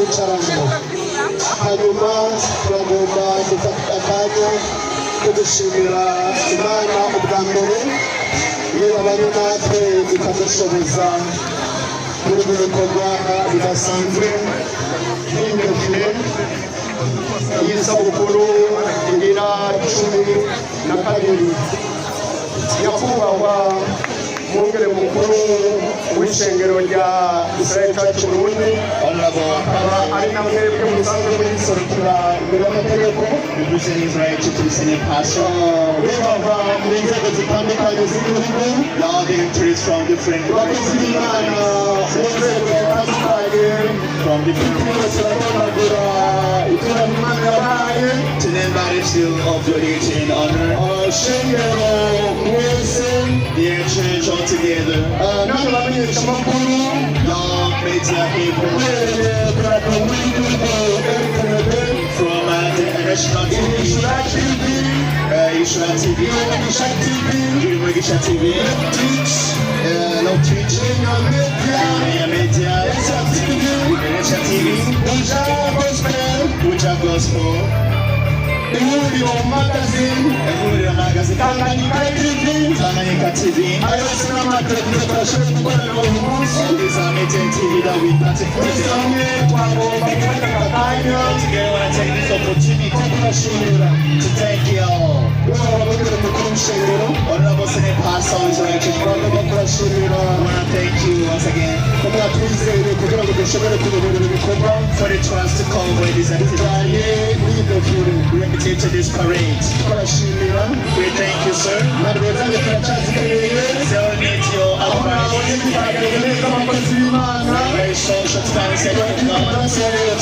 kwicaramo hanyuma turagomba gufata akanya ko gushimira Imana ubwa mbere iyo abanye natwe ikadushoboza muri buri bikorwa bidasanzwe nk'indofire y'isabukuru igira 12 nyakubahwa Mwungere mukuru w'ishengero rya Israël Church Burundi akaba ari na mwebwe musanzwe muyiserukira imbere y'amategeko represent Israel to the pastor. bava mu nzego zitandukanye z'igihugu All the entries from different abakozi b'Imana mu nzego zitandukanye from different bose baramagura iterana Imana yabaye to the embodied seal of your deity and honor. shengero mwese Dear church all together, namwe bamenyeshamakuru all media people from the international TV, Israel TV, Igikorane TV, no Twitch, media, TV, Uja Gospel, Incuro magazine Tanganyika TV, ayo sinamategeko turashobora gukorera uyu munsi these are media and TV that we participate twese in. hamwe twagomba gufata akanya Together, I want to take this opportunity ko kubashimira to thank you all. uwaba mwungere mukuru w'ishengero Honorable Senate Pastor Israel Church Burundi, bagomba kubashimira I want to thank you once again ko mwatwizeye kugira ngo dushobore kuyoborera ibikorwa for the trust to cover this activity. bijyanye n'idofire We invite you to this parade. turashimira We thank you, sir. ntabwo zanjye turacyazikeneye Still need your aho nabonye advice. bigaragaye neza abakozi b'Imana Very social transcendent of God.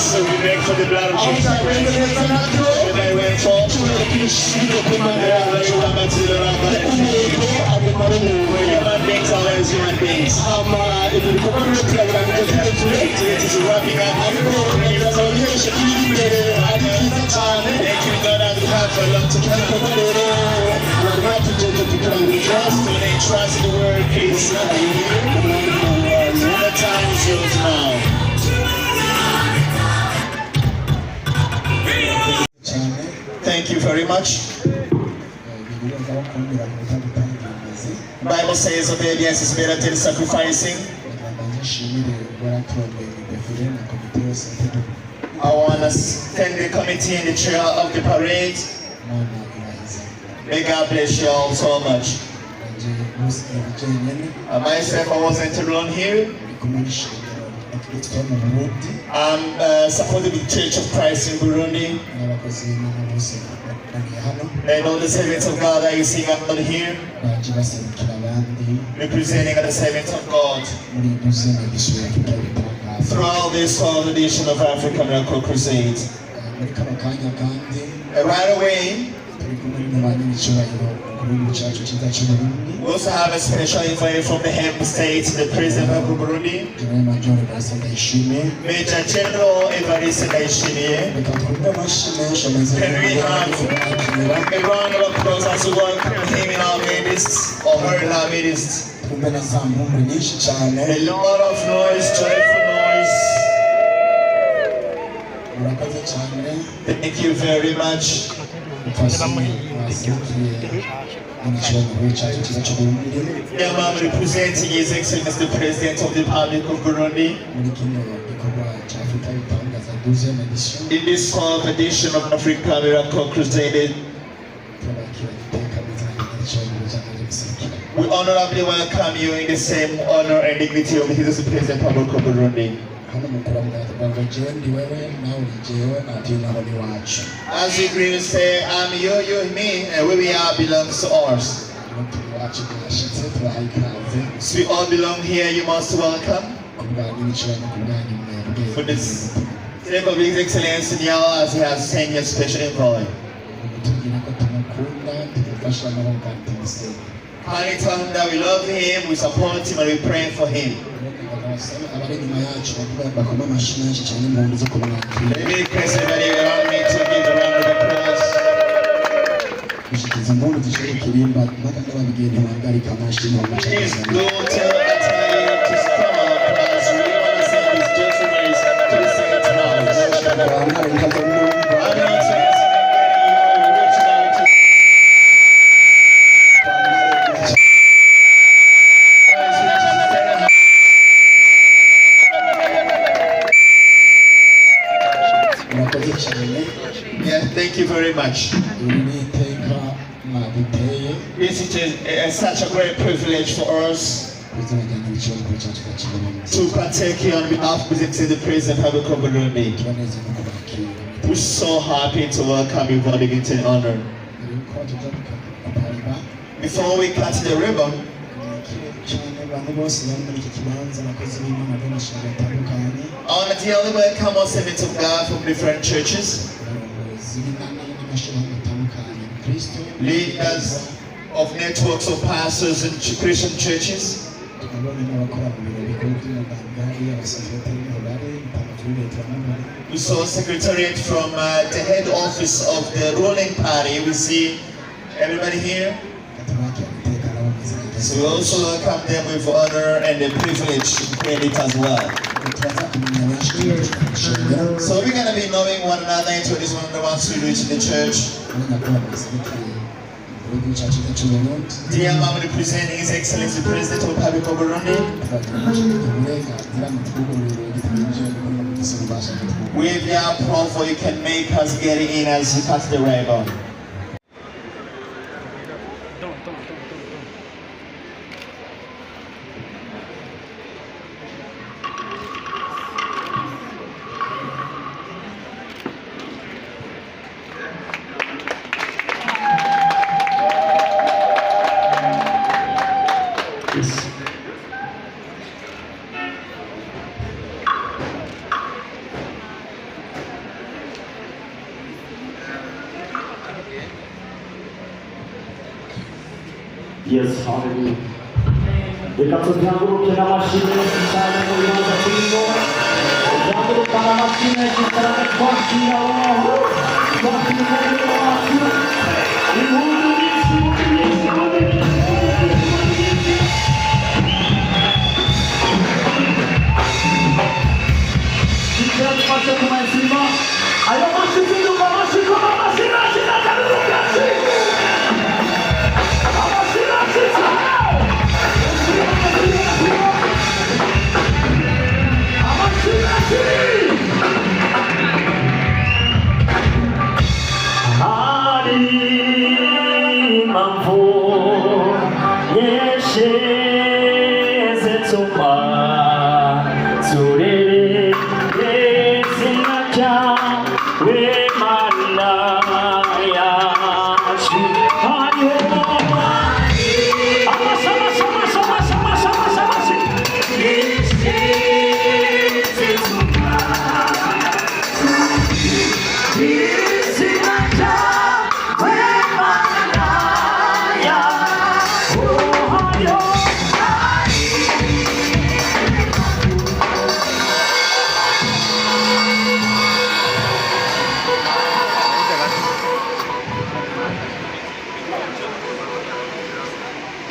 So we beg for the blood of aho Jesus byagenze Christ. neza nabyo Where we went for, tushobora kwishimira ku Mana where yacu we went to the Lord. umuntu aguma ari umuntu Human beings are always human beings. hama ibyo bikorwa bimwe turabirangije turebye It is wrapping up. ariko neza abanyesha turi imbere ari byiza cyane Thank you, God, and we have for a long time. ariko rero abantu batugejeje kugira ngo Trust when they trust in the word, please. The time is yours now. Thank you very much. Bible says obedience is better than sacrificing. I want to thank the committee and the chair of the parade. May God bless you all so much. Myself, I wasn't alone here. I'm supporting the Church of Christ in Burundi. And all the servants of God that you see out here, representing the servants of God throughout this whole edition of African Miracle Crusade. Right away, we also have a special invite from the head of state, the President of Burundi, Major General Evariste Ndayishimiye. Can we have a round of applause as we welcome him in our midst, or her in our midst? A lot of noise, joyful noise. Thank you very much. Yeah, I'm representing His Excellency the President of the Republic of Burundi in this 12th edition of African Miracle Crusade. We honorably welcome you in the same honor and dignity of His President of the Republic of Burundi. As we agree to say, I'm you, me, and where we are belongs to us. So we all belong here, you must welcome. For this sake of His Excellency now, as he has sent his special envoy. Anytime that we love him, we support him, and we pray for him. Let me request everybody around me to give a round of applause. Please don't tell Ataya to stop, as we want to send this gentleman to the Senate House. Yeah, thank you very much. It is such a great privilege for us to partake here on behalf of the President of Burundi. We're so happy to welcome you for the Dignity and honor. Before we cut the ribbon, I want to dearly welcome all servants of God from different churches, leaders of networks of pastors and Christian churches, we saw secretariat from the head office of the ruling party. We see everybody here. So we also welcome them with honor and the privilege and credit as well. So we're going to be knowing one another, introduce one another once we reach the church. Dear Mama, representing His Excellency President of the Republic of Burundi. With your approval, you can make us get in as you cut the ribbon. Yes, hallelujah. Reka tuzihaguruke n'amashimwe y'isitani mu bibanza turimo. Tuzihaguruka n'amashimwe y'isitani twakira Umuntu. Twakira Umuntu wacu. Impundu nyinshi, impundu nyinshi. Tugiye dufashe ku mazima. Ayo mashyi yumva amashyi n'agaruka.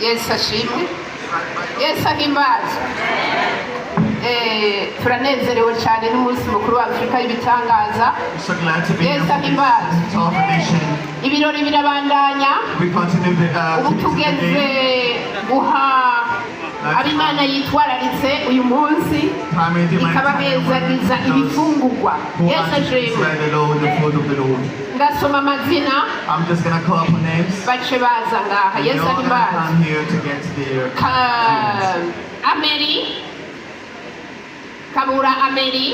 Yesu ashimwe, Yesu ahimbaze. Turanezerewe cyane n'umunsi mukuru wa Afurika y'ibitangaza. Yesu ahimbaze. Ibirori birabandanya. Ubu tugeze guha ab'Imana yitwararitse uyu munsi ikabahezagiza ibifungurwa. Yesu ashimwe. Ngasoma amazina bace baza ngaha. Yesu ahimbaze. Ameri Kabura Ameri